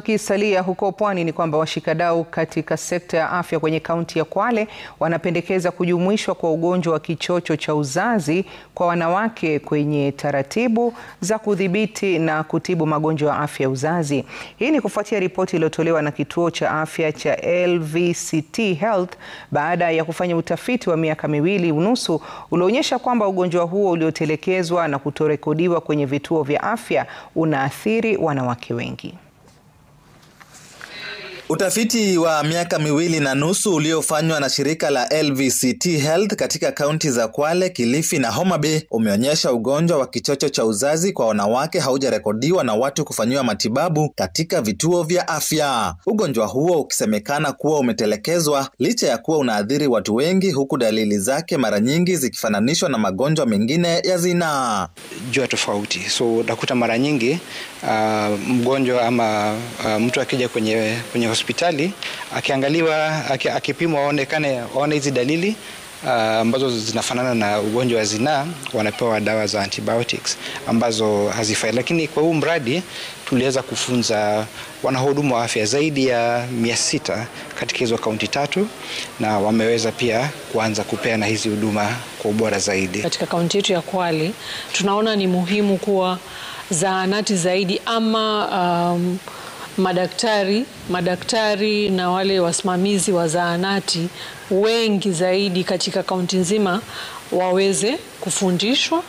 Kisalia huko Pwani ni kwamba washikadau katika sekta ya afya kwenye kaunti ya Kwale wanapendekeza kujumuishwa kwa ugonjwa wa kichocho cha uzazi kwa wanawake kwenye taratibu za kudhibiti na kutibu magonjwa ya afya ya uzazi. Hii ni kufuatia ripoti iliyotolewa na kituo cha afya cha LVCT Health baada ya kufanya utafiti wa miaka 2.5 ulioonyesha kwamba ugonjwa huo uliotelekezwa na kutorekodiwa kwenye vituo vya afya unaathiri wanawake wengi. Utafiti wa miaka 2.5 uliofanywa na shirika la LVCT Health katika kaunti za Kwale, Kilifi na Homa Bay umeonyesha ugonjwa wa kichocho cha uzazi kwa wanawake haujarekodiwa na watu kufanyiwa matibabu katika vituo vya afya. Ugonjwa huo ukisemekana kuwa umetelekezwa licha ya kuwa unaathiri watu wengi, huku dalili zake mara nyingi zikifananishwa na magonjwa mengine ya zinaa. Jua tofauti. So nakuta mara nyingi mgonjwa ama mtu akija kwenye hospitali akiangaliwa, akipimwa aone hizi dalili ambazo zinafanana na ugonjwa wa zinaa, wanapewa dawa za antibiotics ambazo hazifai. Lakini kwa huu mradi tuliweza kufunza wanahudumu wa afya zaidi ya 600 katika hizo kaunti 3 na wameweza pia kuanza kupeana hizi huduma kwa ubora zaidi. Katika kaunti yetu ya Kwale tunaona ni muhimu kuwa zahanati zaidi ama madaktari na wale wasimamizi wa zahanati wengi zaidi katika kaunti nzima waweze kufundishwa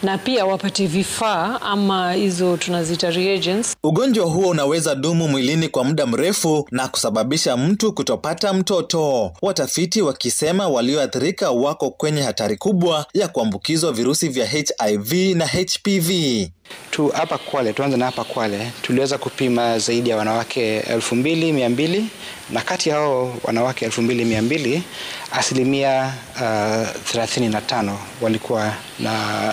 na pia wapate vifaa ama hizo tunazita reagents. Ugonjwa huo unaweza dumu mwilini kwa muda mrefu na kusababisha mtu kutopata mtoto. Watafiti wakisema walioathirika wako kwenye hatari kubwa ya kuambukizwa virusi vya HIV na HPV. Hapa Kwale, tuanze na hapa Kwale, tuliweza kupima zaidi ya wanawake 2,200 na kati ya hao wanawake 2,200 asilimia 35 walikuwa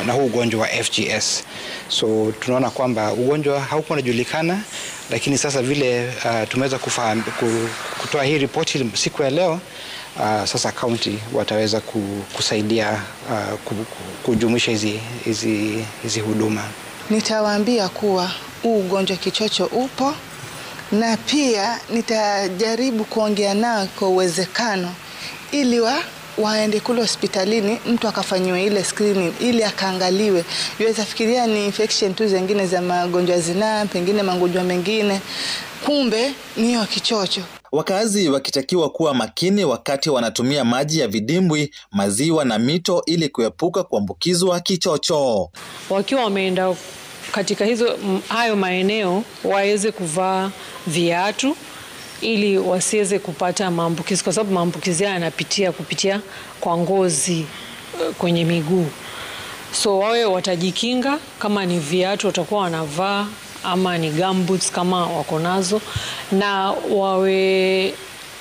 na huu ugonjwa wa FGS. So tunaona kwamba ugonjwa haukuwa unajulikana, lakini sasa vile tumeweza kutoa hii ripoti siku ya leo, sasa kaunti wataweza kusaidia kujumuisha hizi huduma. Nitawaambia kuwa ugonjwa kichocho upo na pia nitajaribu kuongea nao kwa uwezekano ili waende kule hospitalini, mtu akafanyiwe ile screening ili akaangaliwe. Yaweza fikiria ni infection tu zingine za magonjwa zinaa, pengine magonjwa mengine, kumbe ni hiyo kichocho. Wakazi wakitakiwa kuwa makini wakati wanatumia maji ya vidimbwi, maziwa na mito ili kuepuka kuambukizwa kichocho. Wakiwa wameenda katika hayo maeneo waweze kuvaa viatu ili wasiweze kupata maambukizi, kwa sababu maambukizi yanapitia kupitia kwa ngozi kwenye miguu. So wawe watajikinga, kama ni viatu watakuwa wanavaa ama ni gumboots kama wako nazo, na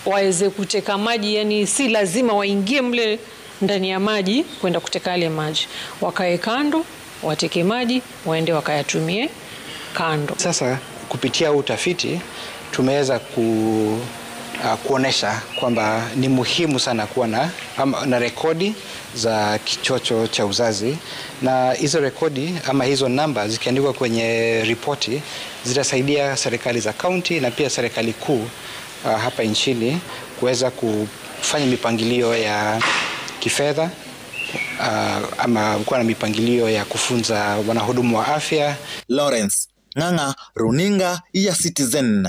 waweze kuteka maji, yani si lazima waingie mle ndani ya maji kwenda kuteka yale maji. Wakae kando, wateke maji, waende wakayatumie kando. Sasa kupitia utafiti tumeweza kuonesha kwamba ni muhimu sana kuwa na rekodi za kichocho cha uzazi, na hizo rekodi ama hizo namba zikiandikwa kwenye ripoti zitasaidia serikali za kaunti na pia serikali kuu hapa nchini kuweza kufanya mipangilio ya kifedha ama kuwa na mipangilio ya kufunza wanahudumu wa afya. Lawrence Ng'ang'a, Runinga ya Citizen.